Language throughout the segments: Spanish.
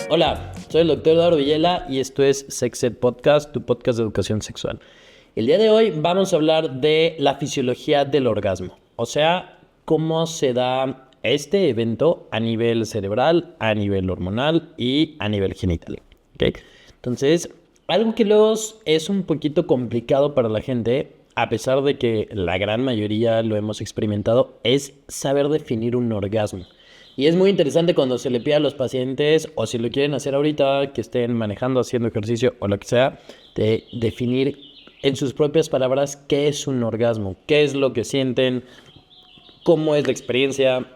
Hola, soy el Dr. Eduardo Villela y esto es Sexed Podcast, tu podcast de educación sexual. El día de hoy vamos a hablar de la fisiología del orgasmo, o sea, cómo se da este evento a nivel cerebral, a nivel hormonal y a nivel genital. ¿Okay? Entonces, algo que luego es un poquito complicado para la gente, a pesar de que la gran mayoría lo hemos experimentado, es saber definir un orgasmo. Y es muy interesante cuando se le pide a los pacientes, o si lo quieren hacer ahorita, que estén manejando, haciendo ejercicio o lo que sea, de definir en sus propias palabras qué es un orgasmo, qué es lo que sienten, cómo es la experiencia,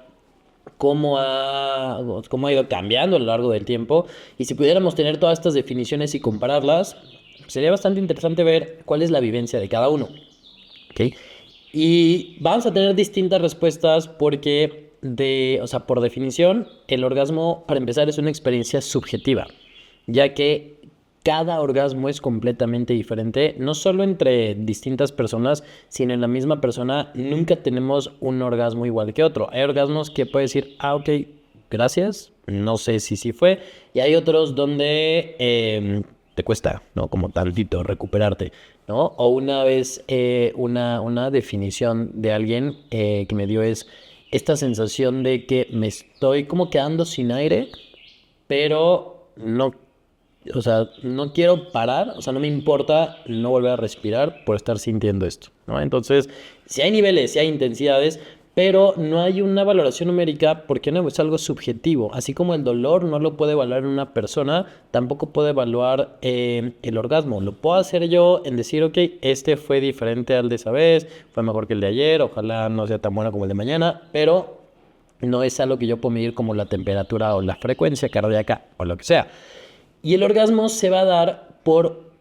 cómo ha ido cambiando a lo largo del tiempo. Y si pudiéramos tener todas estas definiciones y compararlas, sería bastante interesante ver cuál es la vivencia de cada uno. ¿Okay? Y vamos a tener distintas respuestas porque, por definición, el orgasmo, para empezar, es una experiencia subjetiva, ya que cada orgasmo es completamente diferente, no solo entre distintas personas, sino en la misma persona. Nunca tenemos un orgasmo igual que otro. Hay orgasmos que puedes decir, ok, gracias, no sé si sí fue, y hay otros donde te cuesta, ¿no? Como tantito recuperarte, ¿no? O una vez una definición de alguien que me dio es esta sensación de que me estoy como quedando sin aire, pero no quiero parar, no me importa no volver a respirar por estar sintiendo esto, ¿no? Entonces, sí hay niveles, sí hay intensidades, pero no hay una valoración numérica porque no es algo subjetivo. Así como el dolor no lo puede evaluar una persona, tampoco puede evaluar el orgasmo. Lo puedo hacer yo en decir, ok, este fue diferente al de esa vez, fue mejor que el de ayer, ojalá no sea tan bueno como el de mañana, pero no es algo que yo puedo medir como la temperatura o la frecuencia cardíaca o lo que sea. Y el orgasmo se va a dar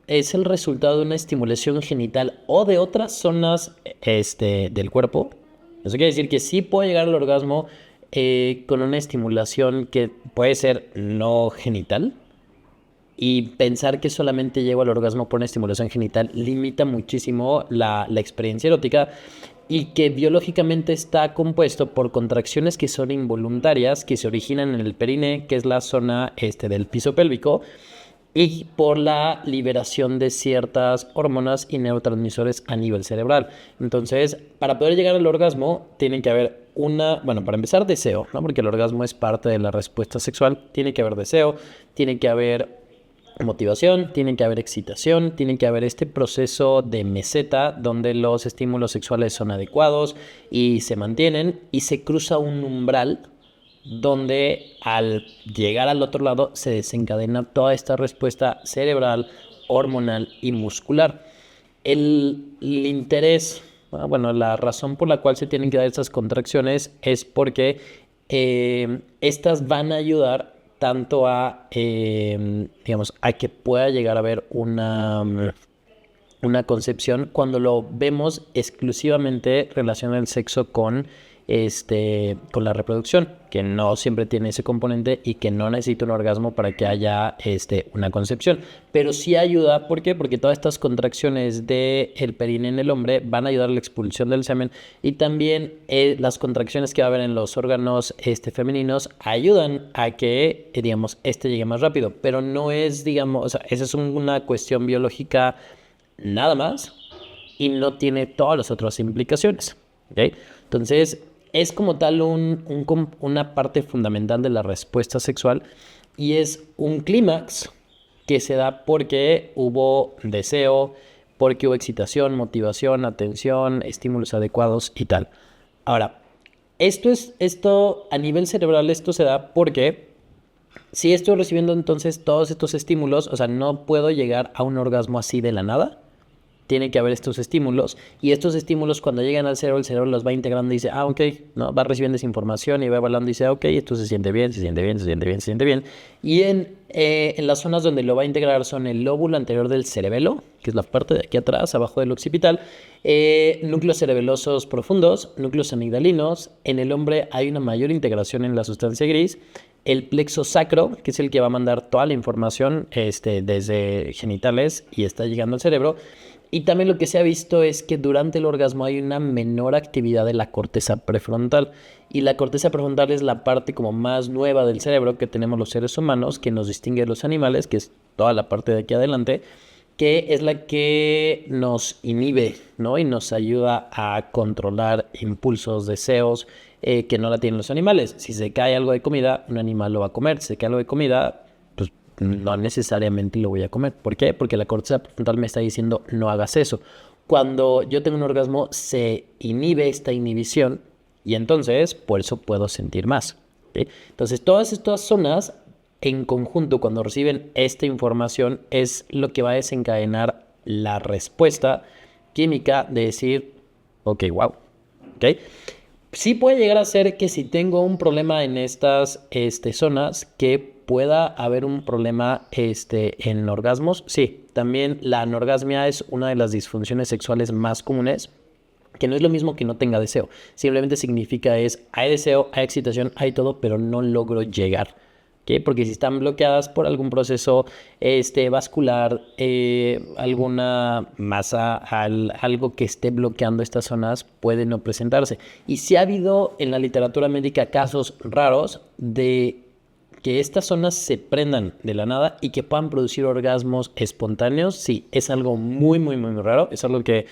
es el resultado de una estimulación genital o de otras zonas del cuerpo. Eso quiere decir que sí puedo llegar al orgasmo con una estimulación que puede ser no genital. Y pensar que solamente llego al orgasmo por una estimulación genital limita muchísimo la experiencia erótica, y que biológicamente está compuesto por contracciones que son involuntarias, que se originan en el perine, que es la zona del piso pélvico, y por la liberación de ciertas hormonas y neurotransmisores a nivel cerebral. Entonces, para poder llegar al orgasmo, tiene que haber para empezar, deseo, ¿no? Porque el orgasmo es parte de la respuesta sexual. Tiene que haber deseo, tiene que haber motivación, tiene que haber excitación, tiene que haber este proceso de meseta donde los estímulos sexuales son adecuados y se mantienen, y se cruza un umbral donde al llegar al otro lado se desencadena toda esta respuesta cerebral, hormonal y muscular. El interés, la razón por la cual se tienen que dar estas contracciones es porque estas van a ayudar tanto a que pueda llegar a haber una concepción cuando lo vemos exclusivamente relacionado al sexo con la reproducción, que no siempre tiene ese componente y que no necesita un orgasmo para que haya una concepción. Pero sí ayuda, ¿por qué? Porque todas estas contracciones del perine en el hombre van a ayudar a la expulsión del semen, y también las contracciones que va a haber en los órganos femeninos ayudan a que, llegue más rápido. Pero no es, esa es una cuestión biológica nada más, y no tiene todas las otras implicaciones, ¿okay? Entonces, es como tal una parte fundamental de la respuesta sexual, y es un clímax que se da porque hubo deseo, porque hubo excitación, motivación, atención, estímulos adecuados y tal. Ahora, esto a nivel cerebral, esto se da porque si estoy recibiendo entonces todos estos estímulos, no puedo llegar a un orgasmo así de la nada. Tiene que haber estos estímulos, y estos estímulos, cuando llegan al cerebro, el cerebro los va integrando y dice, ok, ¿no? Va recibiendo esa información y va evaluando y dice, ok, esto se siente bien, se siente bien, se siente bien, se siente bien. Y en las zonas donde lo va a integrar son el lóbulo anterior del cerebelo, que es la parte de aquí atrás, abajo del occipital, núcleos cerebelosos profundos, núcleos amigdalinos. En el hombre hay una mayor integración en la sustancia gris. El plexo sacro, que es el que va a mandar toda la información desde genitales y está llegando al cerebro. Y también lo que se ha visto es que durante el orgasmo hay una menor actividad de la corteza prefrontal. Y la corteza prefrontal es la parte como más nueva del cerebro que tenemos los seres humanos, que nos distingue de los animales, que es toda la parte de aquí adelante, que es la que nos inhibe, ¿no? Y nos ayuda a controlar impulsos, deseos, que no la tienen los animales. Si se cae algo de comida, un animal lo va a comer. Si se cae algo de comida, pues no necesariamente lo voy a comer. ¿Por qué? Porque la corteza prefrontal me está diciendo no hagas eso. Cuando yo tengo un orgasmo, se inhibe esta inhibición y entonces por eso puedo sentir más. ¿Sí? Entonces todas estas zonas en conjunto, cuando reciben esta información, es lo que va a desencadenar la respuesta química de decir, ok, wow, ok. Sí puede llegar a ser que si tengo un problema en estas zonas, que pueda haber un problema en orgasmos. Sí, también la anorgasmia es una de las disfunciones sexuales más comunes, que no es lo mismo que no tenga deseo. Simplemente significa hay deseo, hay excitación, hay todo, pero no logro llegar. ¿Okay? Porque si están bloqueadas por algún proceso vascular, alguna masa, algo que esté bloqueando estas zonas, puede no presentarse. Y sí ha habido en la literatura médica casos raros de que estas zonas se prendan de la nada y que puedan producir orgasmos espontáneos. Sí, es algo muy, muy, muy raro. Es algo que,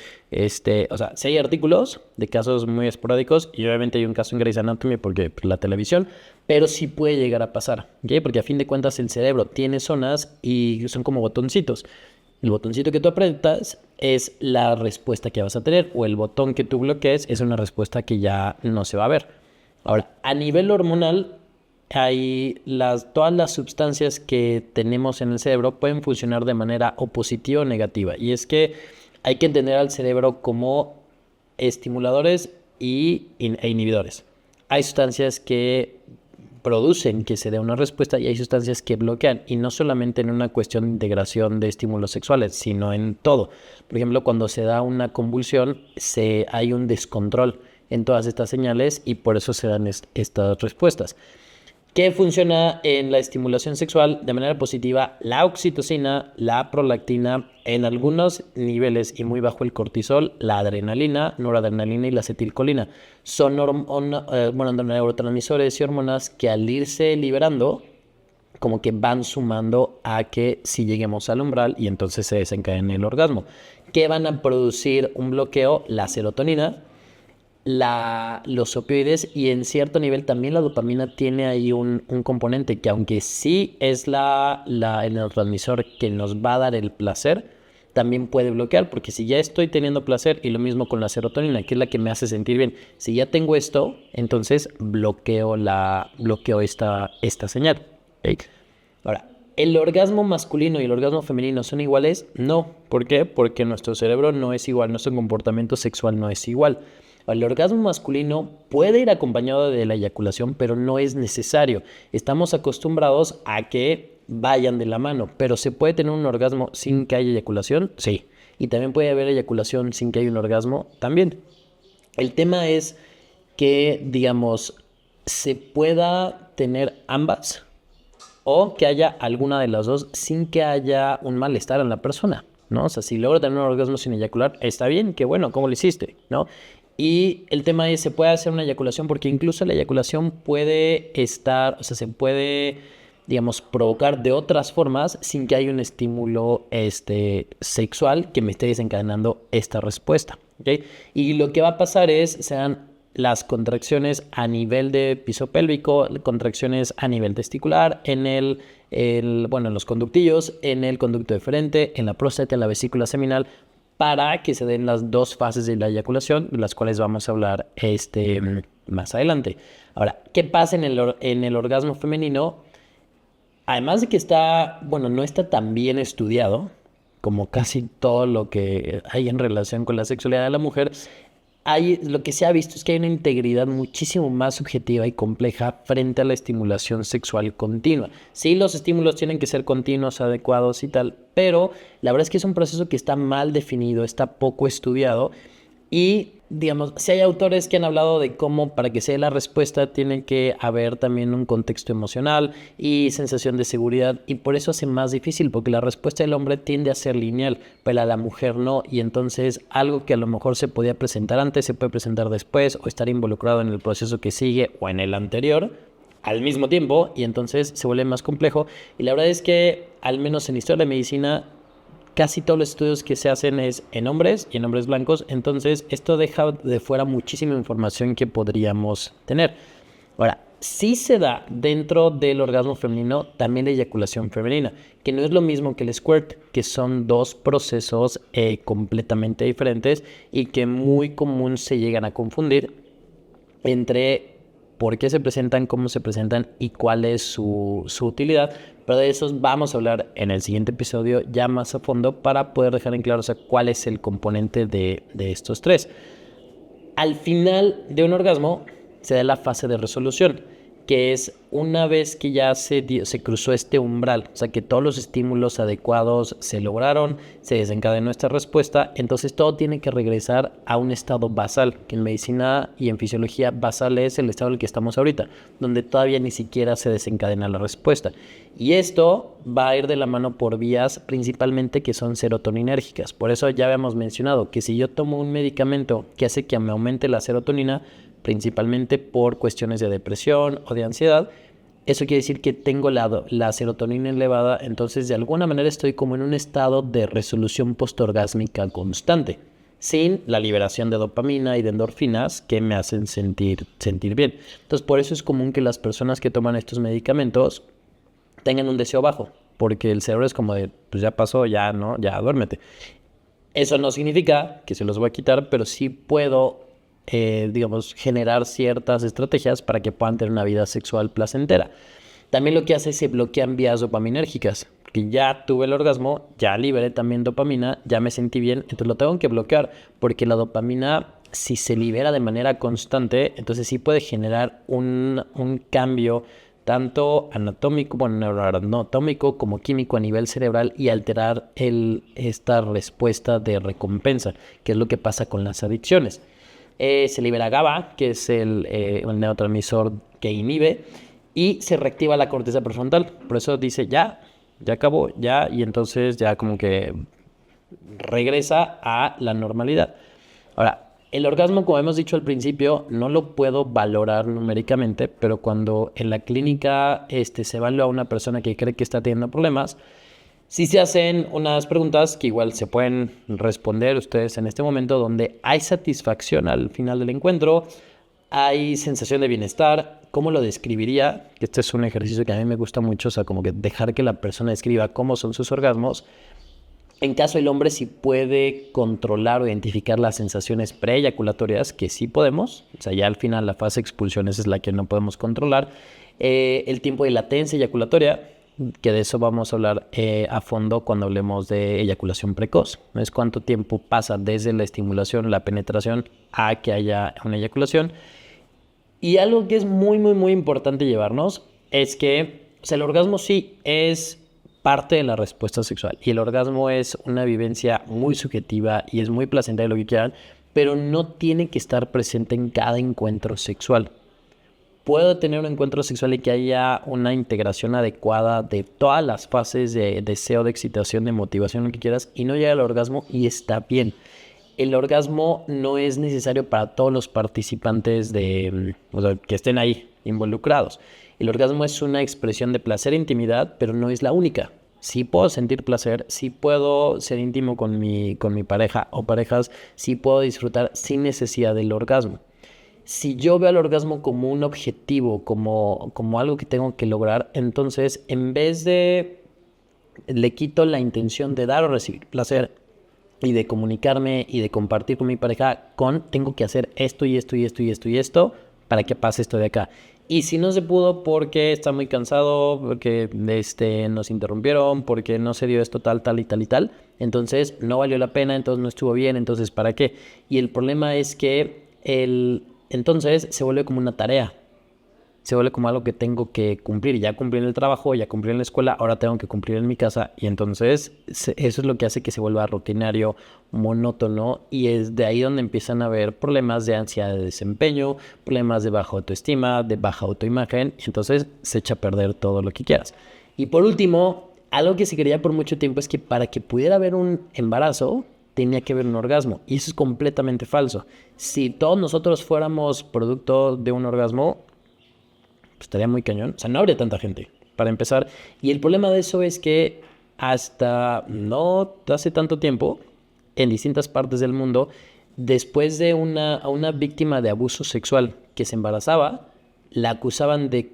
o sea, sí hay artículos de casos muy esporádicos y obviamente hay un caso en Grey's Anatomy porque la televisión, pero sí puede llegar a pasar, ¿ok? Porque a fin de cuentas el cerebro tiene zonas y son como botoncitos. El botoncito que tú aprietas es la respuesta que vas a tener, o el botón que tú bloquees es una respuesta que ya no se va a ver. Ahora, a nivel hormonal, todas las sustancias que tenemos en el cerebro pueden funcionar de manera o positiva o negativa. Y es que hay que entender al cerebro como estimuladores e inhibidores. Hay sustancias que producen que se dé una respuesta y hay sustancias que bloquean. Y no solamente en una cuestión de integración de estímulos sexuales, sino en todo. Por ejemplo, cuando se da una convulsión, hay un descontrol en todas estas señales y por eso se dan estas respuestas. ¿Qué funciona en la estimulación sexual de manera positiva? La oxitocina, la prolactina, en algunos niveles y muy bajo el cortisol, la adrenalina, noradrenalina y la acetilcolina. Son neurotransmisores y hormonas que al irse liberando, como que van sumando a que si lleguemos al umbral y entonces se desencadena el orgasmo. ¿Qué van a producir un bloqueo? La serotonina, los opioides y en cierto nivel también la dopamina tiene ahí un componente que aunque sí es el neurotransmisor que nos va a dar el placer, también puede bloquear, porque si ya estoy teniendo placer, y lo mismo con la serotonina, que es la que me hace sentir bien, si ya tengo esto, entonces bloqueo esta señal. ¿Okay? Ahora, ¿el orgasmo masculino y el orgasmo femenino son iguales? No. ¿Por qué? Porque nuestro cerebro no es igual, nuestro comportamiento sexual no es igual. El orgasmo masculino puede ir acompañado de la eyaculación, pero no es necesario. Estamos acostumbrados a que vayan de la mano, pero ¿se puede tener un orgasmo sin que haya eyaculación? Sí. Y también puede haber eyaculación sin que haya un orgasmo, también. El tema es que, digamos, se pueda tener ambas o que haya alguna de las dos sin que haya un malestar en la persona, ¿no? O sea, si logro tener un orgasmo sin eyacular, está bien, qué bueno, ¿cómo lo hiciste? ¿No? Y el tema es, se puede hacer una eyaculación porque incluso la eyaculación puede se puede, digamos, provocar de otras formas sin que haya un estímulo sexual que me esté desencadenando esta respuesta, ¿ok? Y lo que va a pasar serán las contracciones a nivel de piso pélvico, contracciones a nivel testicular, en los conductillos, en el conducto deferente, en la próstata, en la vesícula seminal, para que se den las dos fases de la eyaculación, de las cuales vamos a hablar más adelante. Ahora, ¿qué pasa en el orgasmo femenino? Además de que no está tan bien estudiado como casi todo lo que hay en relación con la sexualidad de la mujer, lo que se ha visto es que hay una integridad muchísimo más subjetiva y compleja frente a la estimulación sexual continua. Sí, los estímulos tienen que ser continuos, adecuados y tal, pero la verdad es que es un proceso que está mal definido, está poco estudiado Y, digamos, si hay autores que han hablado de cómo para que sea la respuesta tiene que haber también un contexto emocional y sensación de seguridad, y por eso hace más difícil, porque la respuesta del hombre tiende a ser lineal, pero a la mujer no, y entonces algo que a lo mejor se podía presentar antes se puede presentar después o estar involucrado en el proceso que sigue o en el anterior al mismo tiempo, y entonces se vuelve más complejo. Y la verdad es que, al menos en historia de la medicina, casi todos los estudios que se hacen es en hombres y en hombres blancos, entonces esto deja de fuera muchísima información que podríamos tener. Ahora, sí se da dentro del orgasmo femenino también la eyaculación femenina, que no es lo mismo que el squirt, que son dos procesos completamente diferentes y que muy común se llegan a confundir entre por qué se presentan, cómo se presentan y cuál es su utilidad. Pero de esos vamos a hablar en el siguiente episodio ya más a fondo para poder dejar en claro, o sea, cuál es el componente de estos tres. Al final de un orgasmo se da la fase de resolución, que es una vez que ya se cruzó este umbral, o sea que todos los estímulos adecuados se lograron, se desencadenó esta respuesta, entonces todo tiene que regresar a un estado basal, que en medicina y en fisiología basal es el estado en el que estamos ahorita, donde todavía ni siquiera se desencadena la respuesta. Y esto va a ir de la mano por vías principalmente que son serotoninérgicas. Por eso ya habíamos mencionado que si yo tomo un medicamento que hace que me aumente la serotonina, principalmente por cuestiones de depresión o de ansiedad, eso quiere decir que tengo la serotonina elevada, entonces de alguna manera estoy como en un estado de resolución postorgásmica constante, sin la liberación de dopamina y de endorfinas que me hacen sentir bien. Entonces por eso es común que las personas que toman estos medicamentos tengan un deseo bajo, porque el cerebro es como de, pues ya pasó, ya, ¿no? Ya duérmete. Eso no significa que se los voy a quitar, pero sí puedo, digamos, generar ciertas estrategias para que puedan tener una vida sexual placentera. También lo que hace es que se bloquean vías dopaminérgicas, porque ya tuve el orgasmo, ya liberé también dopamina, ya me sentí bien, entonces lo tengo que bloquear, porque la dopamina, si se libera de manera constante, entonces sí puede generar un cambio tanto anatómico, bueno, neuroanatómico como químico a nivel cerebral y alterar esta respuesta de recompensa, que es lo que pasa con las adicciones. Se libera GABA, que es el neurotransmisor que inhibe, y se reactiva la corteza prefrontal. Por eso dice ya acabó, ya, y entonces ya como que regresa a la normalidad. Ahora, el orgasmo, como hemos dicho al principio, no lo puedo valorar numéricamente, pero cuando en la clínica se evalúa a una persona que cree que está teniendo problemas, sí se hacen unas preguntas que igual se pueden responder ustedes en este momento, donde hay satisfacción al final del encuentro, hay sensación de bienestar. ¿Cómo lo describiría? Este es un ejercicio que a mí me gusta mucho, o sea, como que dejar que la persona describa cómo son sus orgasmos. En caso del hombre, sí puede controlar o identificar las sensaciones preeyaculatorias, que sí podemos. O sea, ya al final la fase de expulsión esa es la que no podemos controlar. El tiempo de latencia eyaculatoria, que de eso vamos a hablar a fondo cuando hablemos de eyaculación precoz. ¿No? Es cuánto tiempo pasa desde la estimulación, la penetración, a que haya una eyaculación. Y algo que es muy, muy, muy importante llevarnos es que, o sea, el orgasmo sí es parte de la respuesta sexual, y el orgasmo es una vivencia muy subjetiva y es muy placentera, lo que quieran, pero no tiene que estar presente en cada encuentro sexual. Puedo tener un encuentro sexual y que haya una integración adecuada de todas las fases de deseo, de excitación, de motivación, lo que quieras, y no llega al orgasmo, y está bien. El orgasmo no es necesario para todos los participantes o sea, que estén ahí involucrados. El orgasmo es una expresión de placer e intimidad, pero no es la única. Sí puedo sentir placer, sí puedo ser íntimo con mi pareja o parejas, sí puedo disfrutar sin necesidad del orgasmo. Si yo veo al orgasmo como un objetivo, como algo que tengo que lograr, entonces en vez de le quito la intención de dar o recibir placer y de comunicarme y de compartir con mi pareja, tengo que hacer esto y esto y esto y esto y esto para que pase esto de acá. Y si no se pudo porque está muy cansado, porque nos interrumpieron, porque no se dio esto tal, tal y tal y tal, entonces no valió la pena, entonces no estuvo bien, entonces ¿para qué? Y el problema es que entonces se vuelve como una tarea. se vuelve como algo que tengo que cumplir. Ya cumplí en el trabajo, ya cumplí en la escuela, ahora tengo que cumplir en mi casa. Y entonces eso es lo que hace que se vuelva rutinario, monótono. Y es de ahí donde empiezan a haber problemas de ansiedad de desempeño, problemas de baja autoestima, de baja autoimagen. Y entonces se echa a perder todo lo que quieras. Y por último, algo que se creía por mucho tiempo es que para que pudiera haber un embarazo, tenía que haber un orgasmo. Y eso es completamente falso. Si todos nosotros fuéramos producto de un orgasmo, pues estaría muy cañón. O sea, no habría tanta gente, para empezar. Y el problema de eso es que hasta no hace tanto tiempo, en distintas partes del mundo, después de a una víctima de abuso sexual que se embarazaba, la acusaban de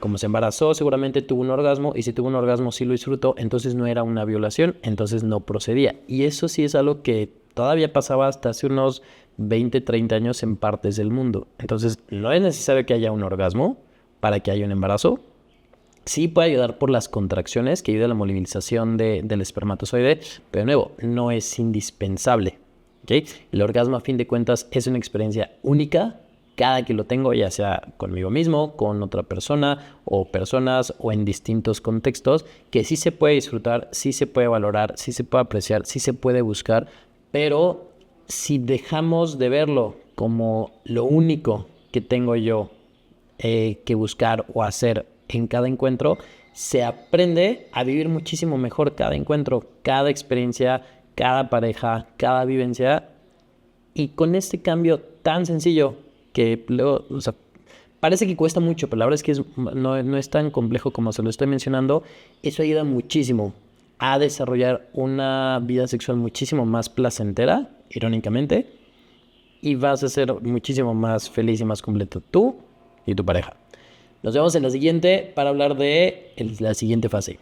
como se embarazó, seguramente tuvo un orgasmo, y si tuvo un orgasmo sí lo disfrutó, entonces no era una violación, entonces no procedía. Y eso sí es algo que todavía pasaba hasta hace unos 20, 30 años en partes del mundo. Entonces no es necesario que haya un orgasmo para que haya un embarazo. Sí puede ayudar por las contracciones, que ayuda a la movilización del espermatozoide, pero de nuevo, no es indispensable. ¿Okay? El orgasmo, a fin de cuentas, es una experiencia única cada que lo tengo, ya sea conmigo mismo, con otra persona o personas o en distintos contextos, que sí se puede disfrutar, sí se puede valorar, sí se puede apreciar, sí se puede buscar, pero si dejamos de verlo como lo único que tengo yo que buscar o hacer en cada encuentro, se aprende a vivir muchísimo mejor cada encuentro, cada experiencia, cada pareja, cada vivencia. Y con este cambio tan sencillo que luego, o sea, parece que cuesta mucho, pero la verdad es que no es tan complejo como se lo estoy mencionando, eso ayuda muchísimo a desarrollar una vida sexual muchísimo más placentera, irónicamente, y vas a ser muchísimo más feliz y más completo tú y tu pareja. Nos vemos en la siguiente para hablar de la siguiente fase.